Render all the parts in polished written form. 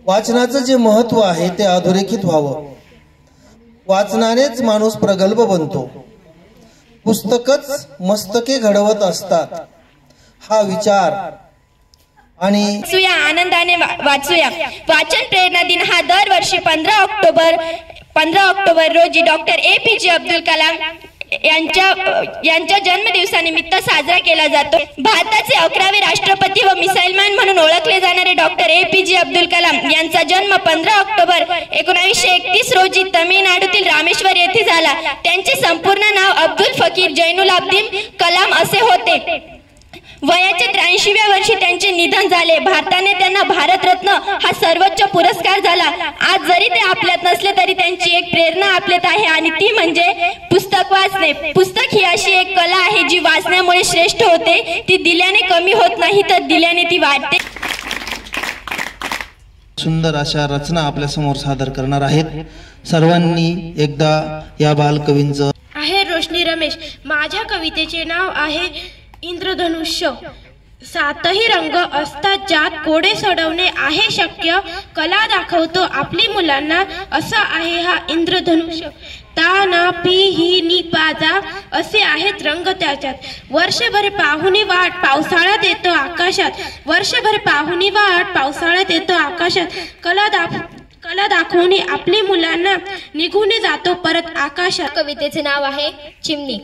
वाचनाचं जे महत्व आहे ते अधोरेखित व्हावं. वाचनानेच माणूस प्रगल्भ बनतो. पुस्तकच मस्तके घडवत असतात हा विचार आणि आनंदाने वाचूया. वाचन प्रेरणा दिन हा दरवर्षी 15 ऑक्टोबर रोजी डॉक्टर APJ अब्दुल कलाम यांच्या जन्मदिवसानिमित्त साजरा केला जातो. भारताचे 11वे राष्ट्रपती व मिसाईल मॅन म्हणून ओळखले जाणारे डॉक्टर APJ अब्दुल कलाम यांचा जन्म 15 ऑक्टोबर 1931 रोजी तमिळनाडूतील रामेश्वर येथे झाला. त्यांचे संपूर्ण नाव अब्दुल फकीर जैनुलाब्दीन कलाम असे होते. वयाच्या 83व्या वर्षी त्यांचे निधन झाले. भारताने त्यांना भारतरत्न हा सर्वोच्च पुरस्कार झाला. आज जरी ते आपल्यात नसले तरी त्यांची एक प्रेरणा आपल्यात आहे आणि ती म्हणजे पुस्तक वाचणे. पुस्तक ही अशी एक कला आहे जी वाचण्यामुळे श्रेष्ठ होते. ती दिल्याने कमी होत नाही तर दिल्याने ती वाढते. सुंदर अशा रचना आपल्या समोर सादर करणार आहेत. सर्वांनी एकदा या बालकवींचं आहे. रोशनी रमेश. माझ्या कवितेचे नाव आहे इंद्रधनुष्य. 7ही रंग असतात ज्यात कोडे सोडवणे आहे शक्य. कला दाखवतो आपली मुलांना असा आहे हा इंद्रधनुष्य. ता ना पी ही नी पाजा असे आहेत रंग त्याच्यात. वर्षभर पाहुणी वाट पावसाळ्यात येतो आकाशात. वर्षभर पाहुणी वाट पावसाळ्यात येतो आकाशात. कला दाखवणे आपली मुलांना निघून जातो परत आकाशात. कवितेचे नाव आहे चिमणी.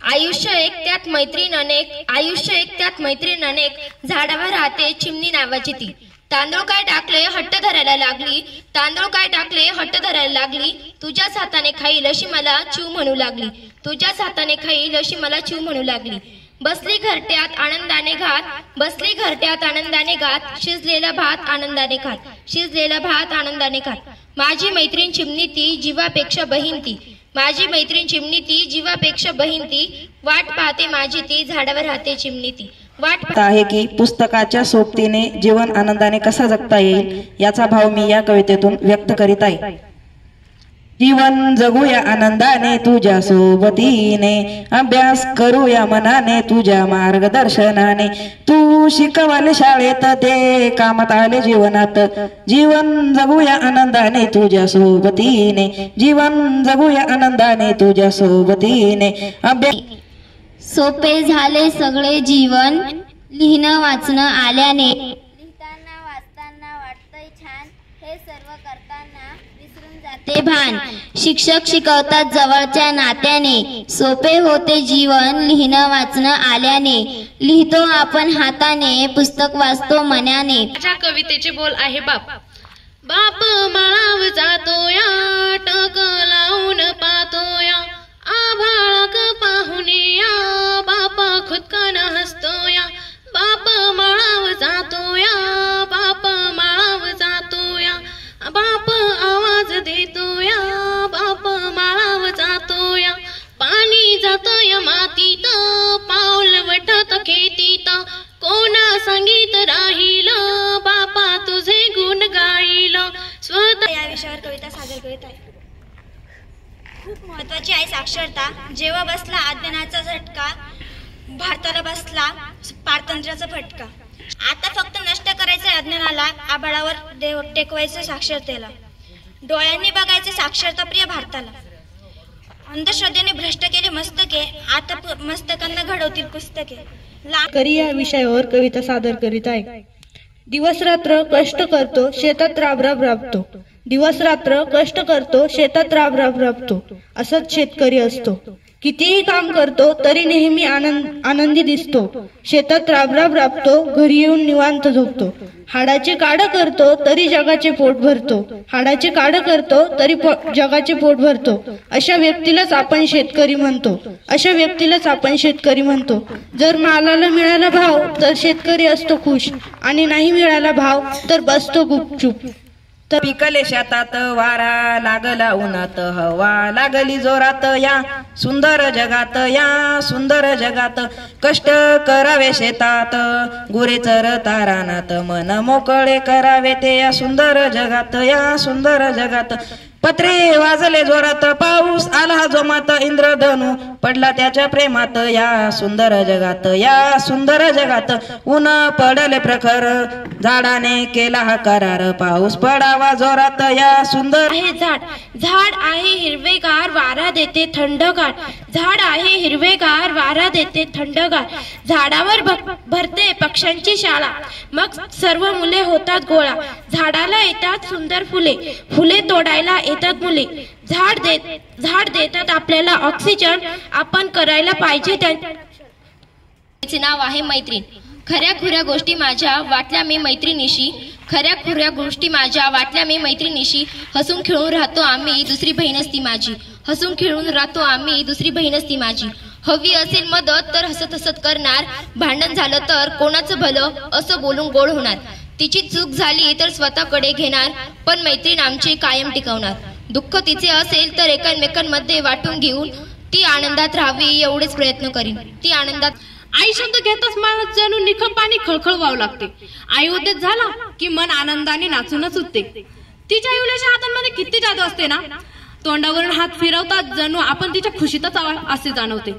आयुष्य एक त्यात मैत्रीण अनेक. आयुष्य एक त्यात मैत्रीण अनेक. झाडावर राहते चिमणी नावाची ती. तांदूळ काय टाकले हट्ट धरायला लागली. तांदूळ काय टाकले हट्ट धरायला लागली. तुझ्याच हाताने खाईल अशी मला चिव म्हणू लागली. तुझ्याच हाताने खाईल अशी मला चिव म्हणू लागली. बसली घरट्यात आनंदाने घात. बसली घरट्यात आनंदाने घात. शिजलेला भात आनंदाने खात. शिजलेला भात आनंदाने खात. माझी मैत्रीण चिमणी ती जीवापेक्षा बहीण ती. माझी मैत्रीण चिमणी ती जीवापेक्षा बहीण ती. वाट पाहते माझी ती झाडावर राहते चिमणी ती. वाट आहे की पुस्तकाच्या सोबतीने जीवन आनंदाने कसा जगता येईल याचा भाव मी या कवितेतून व्यक्त करीत आहे. जीवन जगूया आनंदाने तुझ्या सोबतीने. अभ्यास करूया मनाने तुझ्या मार्गदर्शनाने. तू शिकवले शाळेत ते कामात आले जीवनात. जीवन जगूया आनंदाने तुझ्या सोबतीने. जीवन जगूया आनंदाने तुझ्या सोबतीने. अभ्यास सोपे झाले सगळे जीवन लिहिणं वाचणं आल्याने. लिहिताना वाचताना वाटतंय छान. हे सर्व करताना विसरून जाते भान. शिक्षक शिकवतात जवळच्या नात्याने. सोपे होते जीवन लिहिणं वाचणं आल्याने. लिहितो आपण हाताने पुस्तक वाचतो मनाने. माझ्या कवितेचे बोल आहे बाप. बाप माळाव जातोया टक लावून पाहतोया. आभाळक पाहुनिया बाप खुदकन हसतोया. बाप माळाव जातोया. बाप माळाव जातोया. बाप आवाज देतोया. बाप माळाव जातोया. पाणी जातोया मातीत. पाऊल वटत खेतीत. कोणा संगीत राहील बापा तुझे गुण गाईल. स्वतः या विषयावर कविता सादर करीत आहे. खूप महत्वाची आहे साक्षरता. जेव्हा बसला अज्ञानाचा झटका भारताला बसला पारतंत्र्याचा फटका. आता फक्त नष्ट करायचं अज्ञानाला. आभाळावर टेकवायचं साक्षरतेला. डोळ्यांनी बघायचे साक्षरताप्रिय भारताला. अंधश्रद्धेने भ्रष्ट केले मस्तके. आता मस्तकांना घडवतील पुस्तके. करी या विषयावर कविता सादर करीत आहे. दिवस रात्र कष्ट करतो शेतात राबराब राबतो. दिवस रात्र कष्ट करतो शेतात राबराब राबतो. असंच शेतकरी असतो. कितीही काम करतो तरी नेहमी आनंदी दिसतो. शेतात राबराब राबतो घरी येऊन निवांत झोपतो. हाडाचे काढ करतो तरी जगाचे पोट भरतो. हाडाचे काढ करतो तरी जगाचे पोट भरतो. अशा व्यक्तीलाच आपण शेतकरी म्हणतो. अशा व्यक्तीलाच आपण शेतकरी म्हणतो. जर मालाला मिळाला भाव तर शेतकरी असतो खुश आणि नाही मिळाला भाव तर बसतो गुपचूप. तर पिकले शेतात वारा लागला उन्हात हवा लागली जोरात. या सुंदर जगात या सुंदर जगात कष्ट करावे शेतात. गुरे चरता रानात मन मोकळे करावे ते या सुंदर जगात. या सुंदर जगात पत्रे वाजले जोरात, पाऊस आला जोमात, इंद्रधनु पडला त्याच्या प्रेमात. या सुंदर जगात, या सुंदर जगात ऊन पडले प्रखर, झाडाने केला हा करार, पाऊस पडावा जोरात. या सुंदर आहे झाड, झाड आहे हिरवेगार, वारा देते थंडगार. झाड आहे हिरवेगार, वारा देते थंडगार. झाडावर भरते पक्ष्यांची शाळा, मग सर्व मुले होतात गोळा. झाडाला येतात सुंदर फुले, फुले तोडायला येतात मुले. झाड देतात आपल्याला ऑक्सिजन, आपण करायला पाहिजे त्यांचे नाव आहे मैत्रीण. खऱ्या खुऱ्या गोष्टी माझ्या वाटल्या मी मैत्रिणीशी, खऱ्या खुऱ्या गोष्टी माझ्या वाटल्या मी मैत्रिणीशी. हसून खेळून राहतो आम्ही, दुसरी बहीणच ती माझी. हसून खेळून राहतो आम्ही, दुसरी बहीणच ती माझी. हवी असेल मदत तर हसत हसत करणार, भांडण झालं तर कोणाचं भलं असं बोलून गोड होणार. तिची चूक झाली तर स्वतःकडे घेणार, पण मैत्रीण आमची कायम टिकवणार. दुःख तिचे असेल तर एकमेकांमध्ये वाटून घेऊन ती आनंदात राहावी एवढेच प्रयत्न करीन. ती आनंदात. आई शब्द घेतच मन जणू निखळ पाणी खळखळ व्हावं लागते. आई उद्देश झाला की मन आनंदाने नाचूनच उठते. तिच्या इवल्याच्या हातांमध्ये किती जादू असते ना. तोंडावरून हात फिरवतात जणू आपण तिच्या खुशीतच असे जाणवते.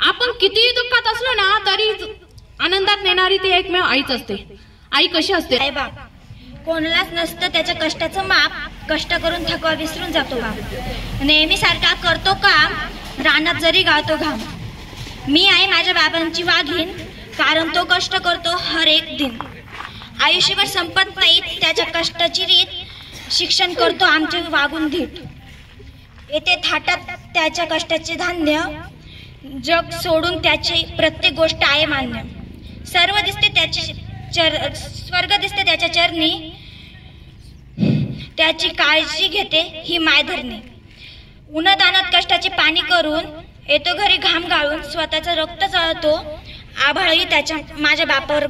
आपण कितीही दुःखात असलो ना तरी आनंदात नेणारी ती एकमेव आईच असते. आई कशी असते? आई बाप कोणालाच नसतं त्याच्या कष्टाचं माप, कष्ट करून थकवा विसरून जातो बाप. नेहमी सारखा करतो काम, रानात जरी गाळतो घाम. मी आहे माझ्या बाबांची वाघीण, कारण तो कष्ट करतो हर एक दिन. आयुष्यभर संपत नाही त्याच्या कष्टाची रीत, शिक्षण करतो आमचे वागून धीट. येथे थाटात त्याच्या कष्टाचे धान्य, जग सोडून त्याची प्रत्येक गोष्ट आहे मान्य. सर्व दिसते त्याची स्वर्ग दिसते त्याच्या चरणी, त्याची काळजी घेते ही मायधरणी. उन्हातानात कष्टाचे पाणी करून येतो घरी घाम गाळून, स्वतःचं रक्त जळतो आभाळही त्याच्या माझ्या बापावर.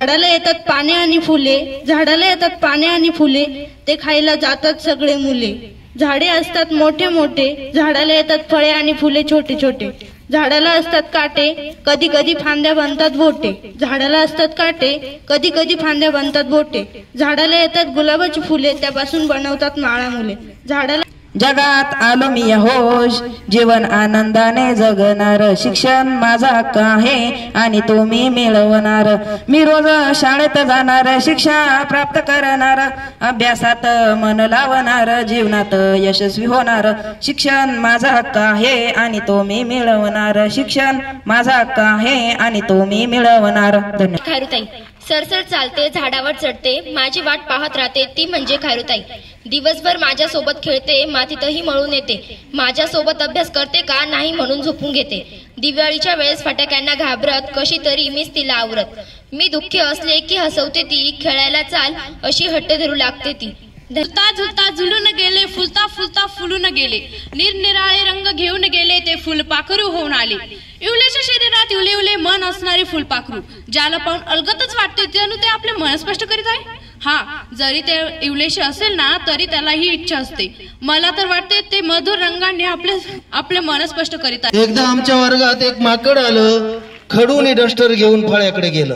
झाडाला येतात पाने आणि फुले, झाडाला येतात पाने आणि फुले, ते खायला जातात सगळे मुले. झाडे असतात मोठे मोठे, झाडाला येतात फळे आणि फुले छोटे छोटे. झाडाला असतात काटे, कधी कधी फांद्या बनतात बोटे. झाडाला असतात काटे, कधी कधी फांद्या बनतात बोटे. झाडाला येतात गुलाबाची फुले, त्यापासून बनवतात माळा मुले. झाडाला जगात आलो मी होश, जीवन आनंदाने जगणार. शिक्षण माझा हक्क आहे आणि तो मी मिळवणार. मी रोज शाळेत जाणार, शिक्षा प्राप्त करणार. अभ्यासात मन लावणार, जीवनात यशस्वी होणार. शिक्षण माझा हक्क आहे आणि तो मी मिळवणार. शिक्षण माझा हक्क आहे आणि तो मी मिळवणार. धन्यवाद. खारुताई सरसर चालते, झाडावर चढते, माझी वाट पाहत राहते, ती म्हणजे खारुताई. दिवसभर माझ्या सोबत खेळते, मातीतही मळून येते. माझ्या सोबत अभ्यास करते का नाही म्हणून झोपून घेते. दिवाळीच्या वेळेस फटाक्यांना घाबरत, कशी तरी मीच तिला आवरत. मी दुःखी असले की हसवते ती, खेळायला चाल अशी हट्ट धरू लागते ती. झुलता झुलता झुलून गेले, फुलता फुलता फुलून गेले. निरनिराळे रंग घेऊन गेले, ते फुलपाखरू होऊन आले. इवलेच्या शरीरात इवले इवले मन असणारे फुलपाखरू, ज्याला पाहून अलगतच वाटते जणू ते आपले मन स्पष्ट करीत आहे. हा, जरी ते इवलेशी असेल ना तरी त्याला ही इच्छा असते. मला तर वाटते ते मधुर रंगाने आपले मन स्पष्ट करीत आहे. एकदा आमच्या वर्गात एक माकड आलं, खडून डस्टर घेऊन फळ्याकडे गेलं.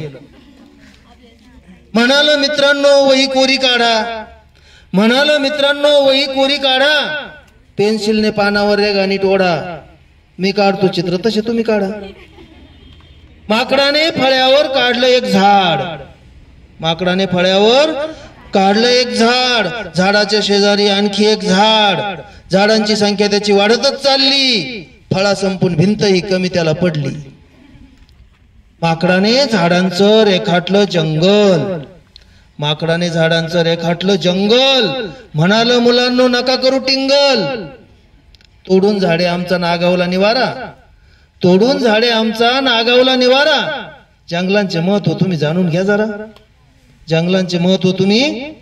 म्हणालं मित्रांनो वही कोरी काढा, म्हणालं मित्रांनो वही कोरी काढा, पेन्सिलने पानावर रेगानी टोडा. मी काढतो चित्र तसे तुम्ही काढा. माकडाने फळ्यावर काढलं एक झाड, माकडाने फळ्यावर काढलं एक झाड. झाडाच्या शेजारी आणखी एक झाड. झाडांची संख्या त्याची वाढतच चालली. फळा संपून भिंतही कमी त्याला पडली. माकडाने झाडांचं रेखाटलं जंगल, माकडाने झाडांचं रेखाटलं जंगल. म्हणालं मुलांनो नका करू टिंगल, तोडून झाडे आमचा नागावला निवारा, तोडून झाडे आमचा नागावला निवारा. जंगलांचे महत्व तुम्ही जाणून घ्या जरा, जंगलांचे महत्व तुम्ही.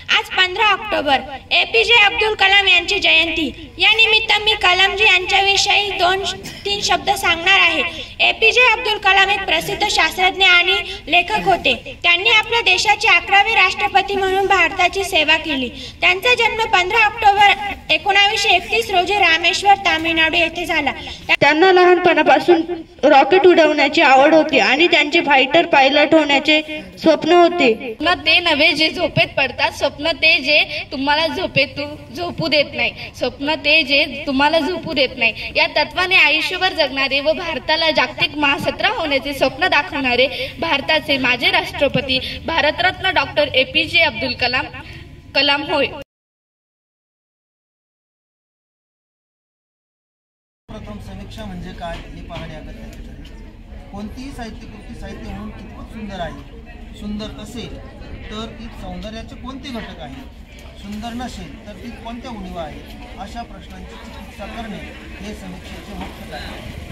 आज 15 ऑक्टोबर APJ अब्दुल कलाम यांची जयंती. या निमित्त मी कलामजी यांच्याविषयी 2-3 शब्द सांगणार आहे. APJ अब्दुल कलाम एक प्रसिद्ध शास्त्रज्ञ आणि लेखक होते. त्यांनी आपल्या देशाचे 11वे राष्ट्रपती म्हणून भारताची सेवा केली. त्यांचा जन्म 15 ऑक्टोबर 1931 रोजी रामेश्वर, तामिळनाडू येथे झाला. त्यांना लहानपणापासून रॉकेट उडवण्याची आवड होती आणि त्यांचे फायटर पायलट होण्याचे स्वप्न होते. ते नव्हे जे झोपेत पडतात, स्वप्न ते जे तुम्हाला झोपू देत नाही, स्वप्न ते जे तुम्हाला झोपू देत नाही. या तत्वाने आयुष्यभर जगणारे व भारताला जागतिक महासत्ता होण्याचे स्वप्न दाखवणारे भारताचे माजी राष्ट्रपती भारतरत्न डॉक्टर APJ अब्दुल कलाम होय. प्रथम समीक्षा म्हणजे काय हे पाहणे अगत्याचे ठरेल. कोणतीही साहित्यकृती साहित्य म्हणून कितपत सुंदर आहे, सुंदर असेल तर ती सौंदर्याचे कोणते घटक आहेत, सुंदर नसेल तर ती कोणत्या उणीवा आहेत, अशा प्रश्नांची चिकित्सा करणे हे समीक्षेचे मुख्य कार्य आहे.